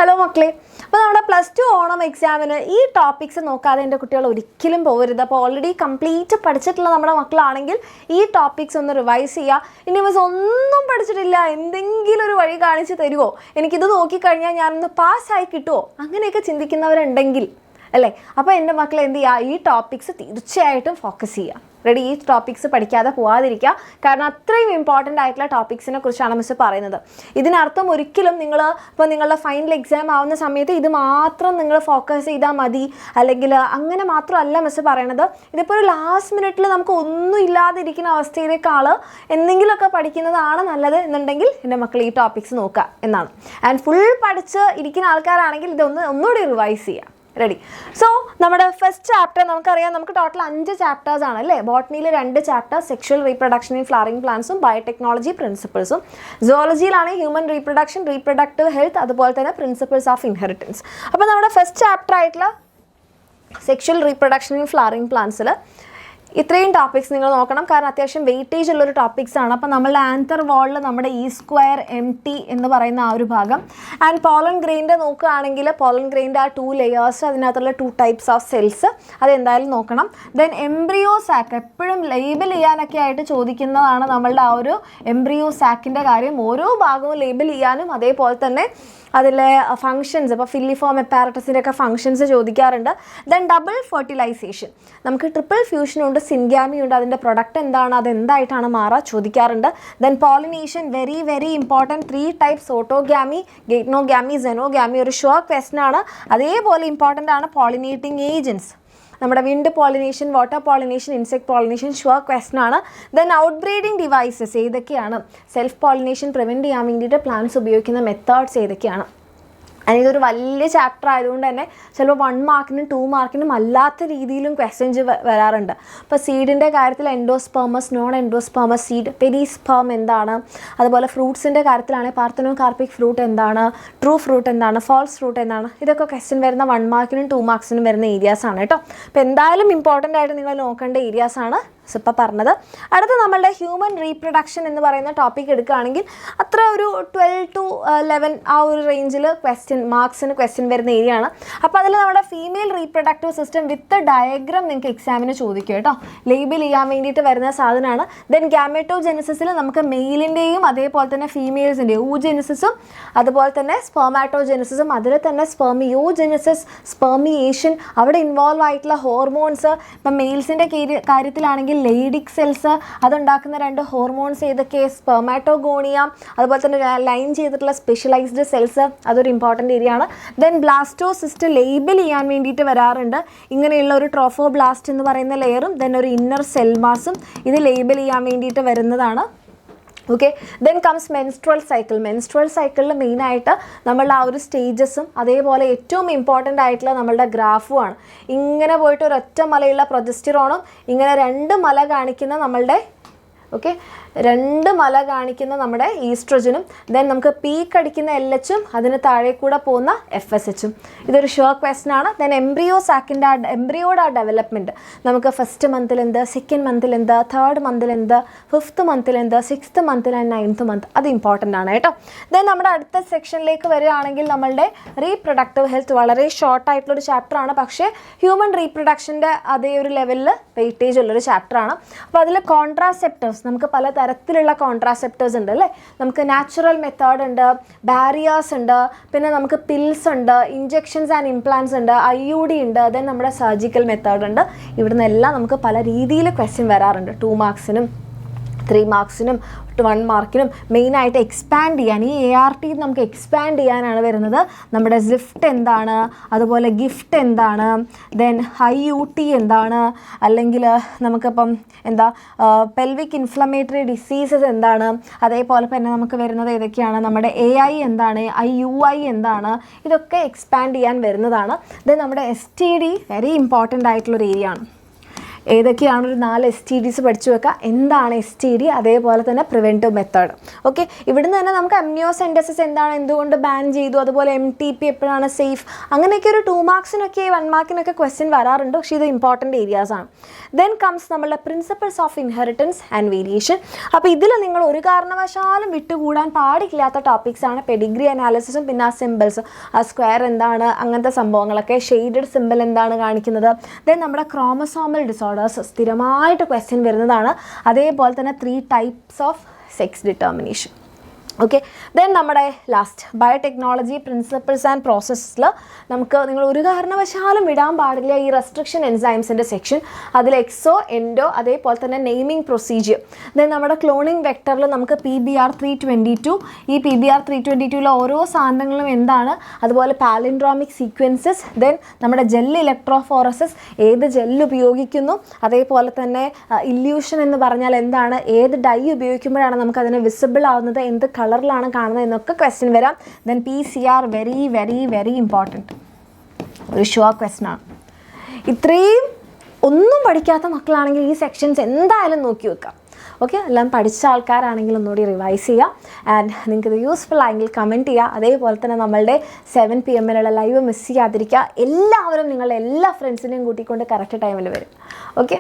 Hello മക്കളെ, അപ്പോൾ നമ്മുടെ +2 ഓണം എക്സാമിന് ഈ ടോപ്പിക്സ് നോക്കാതെ എൻ്റെ കുട്ടികൾ ഒരിക്കലും പോകരുത്. അപ്പോൾ ഓൾറെഡി കംപ്ലീറ്റ് പഠിച്ചിട്ടുള്ള നമ്മുടെ മക്കളാണെങ്കിൽ ഈ ടോപ്പിക്സ് ഒന്ന് റിവൈസ് ചെയ്യുക. ഇനി മിസ് ഒന്നും പഠിച്ചിട്ടില്ല, എന്തെങ്കിലും ഒരു വഴി കാണിച്ച് തരുമോ, എനിക്കിത് നോക്കിക്കഴിഞ്ഞാൽ ഞാനൊന്ന് പാസ്സായി കിട്ടുമോ, അങ്ങനെയൊക്കെ ചിന്തിക്കുന്നവരുണ്ടെങ്കിൽ അല്ലേ, അപ്പോൾ എൻ്റെ മക്കൾ എന്ത് ചെയ്യുക, ഈ ടോപ്പിക്സ് തീർച്ചയായിട്ടും ഫോക്കസ് ചെയ്യുക. റെഡി, ഈ ടോപ്പിക്സ് പഠിക്കാതെ പോകാതിരിക്കുക. കാരണം അത്രയും ഇമ്പോർട്ടൻ്റ് ആയിട്ടുള്ള ടോപ്പിക്സിനെ കുറിച്ചാണ് മിസ് പറയുന്നത്. ഇതിനർത്ഥം ഒരിക്കലും ഇപ്പോൾ നിങ്ങളുടെ ഫൈനൽ എക്സാം ആവുന്ന സമയത്ത് ഇത് മാത്രം നിങ്ങൾ ഫോക്കസ് ചെയ്താൽ മതി, അല്ലെങ്കിൽ അങ്ങനെ മാത്രമല്ല മിസ് പറയണത്. ഇതിപ്പോൾ ഒരു ലാസ്റ്റ് മിനിറ്റിൽ നമുക്ക് ഒന്നും ഇല്ലാതിരിക്കുന്ന അവസ്ഥയിലേക്കാൾ എന്തെങ്കിലുമൊക്കെ പഠിക്കുന്നതാണ് നല്ലത് എന്നുണ്ടെങ്കിൽ എൻ്റെ മക്കൾ ഈ ടോപ്പിക്സ് നോക്കുക എന്നാണ്. ആൻഡ് ഫുൾ പഠിച്ച് ഇരിക്കുന്ന ആൾക്കാരാണെങ്കിൽ ഒന്നുകൂടി റിവൈസ് ചെയ്യുക. റെഡി. സോ നമ്മുടെ ഫസ്റ്റ് ചാപ്റ്റർ നമുക്കറിയാം, നമുക്ക് ടോട്ടൽ 5 ചാപ്റ്റേഴ്സ് ആണ് അല്ലേ. ബോട്ടണിയിൽ 2 chapters, sexual reproduction in flowering പ്ലാന്റ്സും ബയോടെക്നോളജി പ്രിൻസിപ്പിൾസും. സുവോളജിയിലാണ് ഹ്യൂമൻ റീപ്രൊഡക്ഷൻ, റീപ്രൊഡക്റ്റീവ് ഹെൽത്ത്, അതുപോലെ തന്നെ പ്രിൻസിപ്പിൾസ് ഓഫ് ഇൻഹെറിറ്റൻസ്. അപ്പോൾ നമ്മുടെ ഫസ്റ്റ് ചാപ്റ്റർ ആയിട്ടുള്ള സെക്ഷൽ റീപ്രൊഡക്ഷൻ ഇൻ ഫ്ലവറിംഗ് പ്ലാന്റ്സിൽ ഇത്രയും ടോപ്പിക്സ് നിങ്ങൾ നോക്കണം. കാരണം അത്യാവശ്യം വെയിറ്റേജ് ഉള്ളൊരു ടോപ്പിക്സാണ്. അപ്പോൾ നമ്മളുടെ ആൻതർ വാളിൽ നമ്മുടെ E²MT എന്ന് പറയുന്ന ആ ഒരു ഭാഗം. ആൻഡ് പോളൻ ഗ്രെയിൻ്റെ നോക്കുകയാണെങ്കിൽ പോളൻ ഗ്രെയിൻ്റെ ആ 2 ലെയേഴ്സ്, അതിനകത്തുള്ള 2 ടൈപ്സ് ഓഫ് സെൽസ്, അതെന്തായാലും നോക്കണം. ദെൻ എംബ്രിയോ സാക്ക്, എപ്പോഴും ലേബൽ ചെയ്യാനൊക്കെ ആയിട്ട് ചോദിക്കുന്നതാണ് നമ്മളുടെ ആ ഒരു എംബ്രിയോ സാക്കിൻ്റെ കാര്യം. ഓരോ ഭാഗവും ലേബൽ ചെയ്യാനും അതേപോലെ തന്നെ അതിലെ ഫങ്ഷൻസ്, ഇപ്പോൾ ഫില്ലിഫോം എപ്പാരറ്റസിൻ്റെ ഒക്കെ ഫങ്ഷൻസ് ചോദിക്കാറുണ്ട്. ദെൻ ഡബിൾ ഫെർട്ടിലൈസേഷൻ, നമുക്ക് ട്രിപ്പിൾ ഫ്യൂഷനുണ്ട്, സിൻഗാമി ഉണ്ട്, അതിൻ്റെ പ്രൊഡക്റ്റ് എന്താണ്, അതെന്തായിട്ടാണ് മാറുക ചോദിക്കാറുണ്ട്. Then pollination, very very important. 3 types, autogamy, geitonogamy, xenogamy, ഒരു ഷുവർ ക്വസ്റ്റൻ ആണ്. അതേപോലെ ഇമ്പോർട്ടൻ്റ് ആണ് പോളിനേറ്റിംഗ് ഏജൻറ്റ്സ്, നമ്മുടെ wind pollination, water pollination, insect pollination, sure question ആണ്. ദെൻ ഔട്ട് ബ്രീഡിംഗ് ഡിവൈസസ് ഏതൊക്കെയാണ്, സെൽഫ് പോളിനേഷൻ പ്രിവെൻറ്റ് ചെയ്യാൻ വേണ്ടിയിട്ട് പ്ലാന്റ്സ് ഉപയോഗിക്കുന്ന മെത്തേഡ്സ് ഏതൊക്കെയാണ്. ഇതൊരു വലിയ ചാപ്റ്റർ ആയതുകൊണ്ട് തന്നെ ചിലപ്പോൾ 1 മാർക്കിനും 2 മാർക്കിനും അല്ലാത്ത രീതിയിലും ക്വസ്റ്റ്യൻസ് വരാറുണ്ട്. ഇപ്പോൾ സീഡിൻ്റെ കാര്യത്തിൽ എൻഡോസ്പെർമസ്, നോൺ എൻഡോസ്പെർമസ് സീഡ്, പെരിസ്പെർം എന്താണ്, അതുപോലെ ഫ്രൂട്ട്സിൻ്റെ കാര്യത്തിലാണെങ്കിൽ പാർത്തനോകാർപ്പിക് ഫ്രൂട്ട് എന്താണ്, ട്രൂ ഫ്രൂട്ട് എന്താണ്, ഫാൾസ് ഫ്രൂട്ട് എന്താണ്, ഇതൊക്കെ ക്വസ്റ്റ്യൻ വരുന്ന 1 മാർക്കിനും 2 മാർക്സിനും വരുന്ന ഏരിയാസാണ് കേട്ടോ. അപ്പോൾ എന്തായാലും ഇമ്പോർട്ടൻ്റ് ആയിട്ട് നിങ്ങൾ നോക്കേണ്ട ഏരിയാസാണ് ഇപ്പോൾ പറഞ്ഞത്. അടുത്ത നമ്മളുടെ ഹ്യൂമൻ റീപ്രൊഡക്ഷൻ എന്ന് പറയുന്ന ടോപ്പിക് എടുക്കുകയാണെങ്കിൽ അത്ര ഒരു 12 to 11 ആ ഒരു റേഞ്ചിൽ മാർക്സിന് ക്വസ്റ്റ്യൻ വരുന്ന ഏരിയ ആണ്. അപ്പോൾ അതിൽ നമ്മുടെ ഫീമെയിൽ റീപ്രൊഡക്റ്റീവ് സിസ്റ്റം വിത്ത് ഡയഗ്രാം നിങ്ങൾക്ക് എക്സാമിന് ചോദിക്കും കേട്ടോ, ലേബിൾ ചെയ്യാൻ വേണ്ടിയിട്ട് വരുന്ന സാധനമാണ്. ദെൻ ഗാമെറ്റോജെനിസിസിൽ നമുക്ക് മെയിലിൻ്റെയും അതേപോലെ തന്നെ ഫീമെയിൽസിൻ്റെയും ഊജെനിസിസും അതുപോലെ തന്നെ സ്പെർമാറ്റോജെനിസിസും, അതിൽ തന്നെ സ്പെർമിയോജെനിസിസ്, സ്പെർമിയേഷൻ, അവിടെ ഇൻവോൾവ് ആയിട്ടുള്ള ഹോർമോൺസ്. ഇപ്പം മെയിൽസിൻ്റെ കാര്യത്തിലാണെങ്കിൽ ലേഡിക് സെൽസ്, അതുണ്ടാക്കുന്ന 2 ഹോർമോൺസ് ഏതൊക്കെ, സ്പെർമാറ്റോഗോണിയ, അതുപോലെ തന്നെ ലൈൻ ചെയ്തിട്ടുള്ള സ്പെഷ്യലൈസ്ഡ് സെൽസ്, അതൊരു ഇമ്പോർട്ടൻ്റ് ഏരിയ ആണ്. ദെൻ ബ്ലാസ്റ്റോസിസ്റ്റ് ലേബിൾ ചെയ്യാൻ വേണ്ടിയിട്ട് വരാറുണ്ട്. ഇങ്ങനെയുള്ള ഒരു ട്രോഫോബ്ലാസ്റ്റ് എന്ന് പറയുന്ന ലെയറും ദെൻ ഒരു ഇന്നർ സെൽ മാസും ഇത് ലേബിൾ ചെയ്യാൻ വേണ്ടിയിട്ട് വരുന്നതാണ്. Okay. Then comes menstrual cycle. Menstrual സൈക്കിളിൽ മെയിനായിട്ട് നമ്മളുടെ ആ ഒരു സ്റ്റേജസും അതേപോലെ ഏറ്റവും ഇമ്പോർട്ടൻ്റ് ആയിട്ടുള്ള നമ്മളുടെ ഗ്രാഫുമാണ്. ഇങ്ങനെ പോയിട്ട് ഒരൊറ്റ മലയുള്ള പ്രൊജസ്റ്റിറോണും ഇങ്ങനെ 2 മല കാണിക്കുന്ന നമ്മളുടെ 2 മല കാണിക്കുന്ന നമ്മുടെ ഈസ്ട്രജനും, ദെൻ നമുക്ക് പീക്ക് അടിക്കുന്ന LHും അതിന് താഴെ കൂടെ പോകുന്ന FSHും. ഇതൊരു ഷുവർ ക്വസ്റ്റൻ ആണ്. ദെൻ എംബ്രിയോ സാക്കിൻ്റെ എംബ്രിയോയുടെ ഡെവലപ്മെൻറ്റ്, നമുക്ക് ഫസ്റ്റ് മന്തിൽ എന്ത്, സെക്കൻഡ് മന്തിൽ എന്ത്, തേർഡ് മന്തിൽ എന്ത്, 5th മന്തിൽ എന്ത്, 6th മന്തിൽ ആൻഡ് 9th മന്ത്, അത് ഇമ്പോർട്ടൻ്റ് ആണ് കേട്ടോ. ദെൻ നമ്മുടെ അടുത്ത സെക്ഷനിലേക്ക് വരികയാണെങ്കിൽ നമ്മളുടെ റീപ്രൊഡക്റ്റീവ് ഹെൽത്ത്, വളരെ ഷോർട്ടായിട്ടുള്ളൊരു ചാപ്റ്ററാണ്, പക്ഷേ ഹ്യൂമൻ റീപ്രൊഡക്ഷൻ്റെ അതേ ഒരു ലെവലിൽ വെയിറ്റേജ് ഉള്ളൊരു ചാപ്റ്ററാണ്. അപ്പോൾ അതിൽ കോൺട്രാസെപ്റ്റീവ്സ്, നമുക്ക് പല തരത്തിലുള്ള കോൺട്രാസെപ്റ്റേഴ്സ് ഉണ്ട് അല്ലേ. നമുക്ക് നാച്ചുറൽ മെത്തേഡ് ഉണ്ട്, ബാരിയേഴ്സ് ഉണ്ട്, പിന്നെ നമുക്ക് പിൽസ് ഉണ്ട്, ഇഞ്ചെക്ഷൻസ് ആൻഡ് ഇംപ്ലാന്റ്സ് ഉണ്ട്, IUD ഉണ്ട്, ദെൻ നമ്മുടെ സർജിക്കൽ മെത്തേഡ് ഉണ്ട്. ഇവിടുന്ന് എല്ലാം നമുക്ക് പല രീതിയിൽ ക്വസ്റ്റ്യൻ വരാറുണ്ട്. 2 മാർക്സിനും 3 മാർക്സിനും 1 മാർക്കിനും. മെയിനായിട്ട് എക്സ്പാൻഡ് ചെയ്യാൻ, ഈ ART നമുക്ക് എക്സ്പാൻഡ് ചെയ്യാനാണ് വരുന്നത്. നമ്മുടെ സിഫ്റ്റ് എന്താണ്, അതുപോലെ ഗിഫ്റ്റ് എന്താണ്, ദെൻ IUT എന്താണ്, അല്ലെങ്കിൽ നമുക്കിപ്പം പെൽവിക് ഇൻഫ്ലമേറ്ററി ഡിസീസസ് എന്താണ്, അതേപോലെ തന്നെ നമുക്ക് വരുന്നത് ഏതൊക്കെയാണ്, നമ്മുടെ AI എന്താണ്, IUI എന്താണ്, ഇതൊക്കെ എക്സ്പാൻഡ് ചെയ്യാൻ വരുന്നതാണ്. ദെൻ നമ്മുടെ STD വെരി ഇമ്പോർട്ടൻ്റ് ആയിട്ടുള്ളൊരു ഏരിയ ആണ്. ഏതൊക്കെയാണ് ഒരു 4 STDs പഠിച്ചു വെക്കുക, എന്താണ് STD, അതേപോലെ തന്നെ പ്രിവെൻറ്റീവ് മെത്തേഡ്. ഓക്കെ, ഇവിടുന്ന് തന്നെ നമുക്ക് അമ്നിയോസെൻറ്റസിസ് എന്താണ്, എന്തുകൊണ്ട് ബാൻ ചെയ്തു, അതുപോലെ MTP എപ്പോഴാണ് സേഫ്, അങ്ങനെയൊക്കെ ഒരു 2 മാർക്സിനൊക്കെ 1 മാർക്കിനൊക്കെ ക്വസ്റ്റ്യൻ വരാറുണ്ട്. പക്ഷേ ഇത് ഇമ്പോർട്ടൻറ്റ് ഏരിയാസാണ്. ദെൻ കംസ് നമ്മളുടെ principles of inheritance and variation. അപ്പോൾ ഇതിൽ നിങ്ങൾ ഒരു കാരണവശാലും വിട്ടുകൂടാൻ പാടില്ലാത്ത ടോപ്പിക്സ് ആണ് പെഡിഗ്രി അനാലിസിസും പിന്നെ ആ സിമ്പിൾസ്, ആ സ്ക്വയർ എന്താണ്, അങ്ങനത്തെ സംഭവങ്ങളൊക്കെ, ഷെയ്ഡഡ് സിമ്പിൾ എന്താണ് കാണിക്കുന്നത്. ദെൻ നമ്മുടെ ക്രോമസോമൽ ഡിസോർഡേഴ്സ് സ്ഥിരമായിട്ട് ക്വസ്റ്റ്യൻ വരുന്നതാണ്. അതേപോലെ തന്നെ 3 types of sex determination. Okay, then നമ്മുടെ ലാസ്റ്റ് ബയോടെക്നോളജി പ്രിൻസിപ്പിൾസ് ആൻഡ് പ്രോസസ്സിൽ നമുക്ക് നിങ്ങൾ ഒരു കാരണവശാലും വിടാൻ പാടില്ല ഈ റെസ്ട്രിക്ഷൻ എൻസൈംസിൻ്റെ സെക്ഷൻ. അതിൽ എക്സോ എൻഡോ അതേപോലെ തന്നെ നെയിമിംഗ് പ്രൊസീജിയർ. ദെൻ നമ്മുടെ ക്ലോണിംഗ് വെക്ടറിൽ നമുക്ക് PBR 322, ഈ PBR 322 ഓരോ സാധനങ്ങളും എന്താണ്, അതുപോലെ പാലിൻഡ്രോമിക് സീക്വൻസസ്. ദെൻ നമ്മുടെ ജെൽ ഇലക്ട്രോഫോറസിസ്, ഏത് ജെല്ല് ഉപയോഗിക്കുന്നു, അതേപോലെ തന്നെ ഇല്യൂഷൻ എന്ന് പറഞ്ഞാൽ എന്താണ്, ഏത് ഡൈ ഉപയോഗിക്കുമ്പോഴാണ് നമുക്കതിന് വിസിബിൾ ആവുന്നത്, എന്ത് കളറിലാണ് കാണുന്നത് എന്നൊക്കെ ക്വസ്റ്റ്യൻ വരാം. Then PCR very very very important, ഒരു ഷുവർ ക്വസ്റ്റ്യൻ ആണ്. ഇത്രയും ഒന്നും പഠിക്കാത്ത മക്കളാണെങ്കിൽ ഈ സെക്ഷൻസ് എന്തായാലും നോക്കി വെക്കാം. ഓക്കെ, എല്ലാം പഠിച്ച ആൾക്കാരാണെങ്കിൽ ഒന്നുകൂടി റിവൈസ് ചെയ്യുക. ആൻഡ് നിങ്ങൾക്ക് ഇത് യൂസ്ഫുൾ ആയെങ്കിൽ കമൻറ്റ് ചെയ്യുക. അതേപോലെ തന്നെ നമ്മളുടെ 7 PM ലൈവ് മിസ് ചെയ്യാതിരിക്കുക. എല്ലാവരും നിങ്ങളുടെ എല്ലാ ഫ്രണ്ട്സിനെയും കൂട്ടിക്കൊണ്ട് കറക്റ്റ് ടൈമിൽ വരും. ഓക്കെ.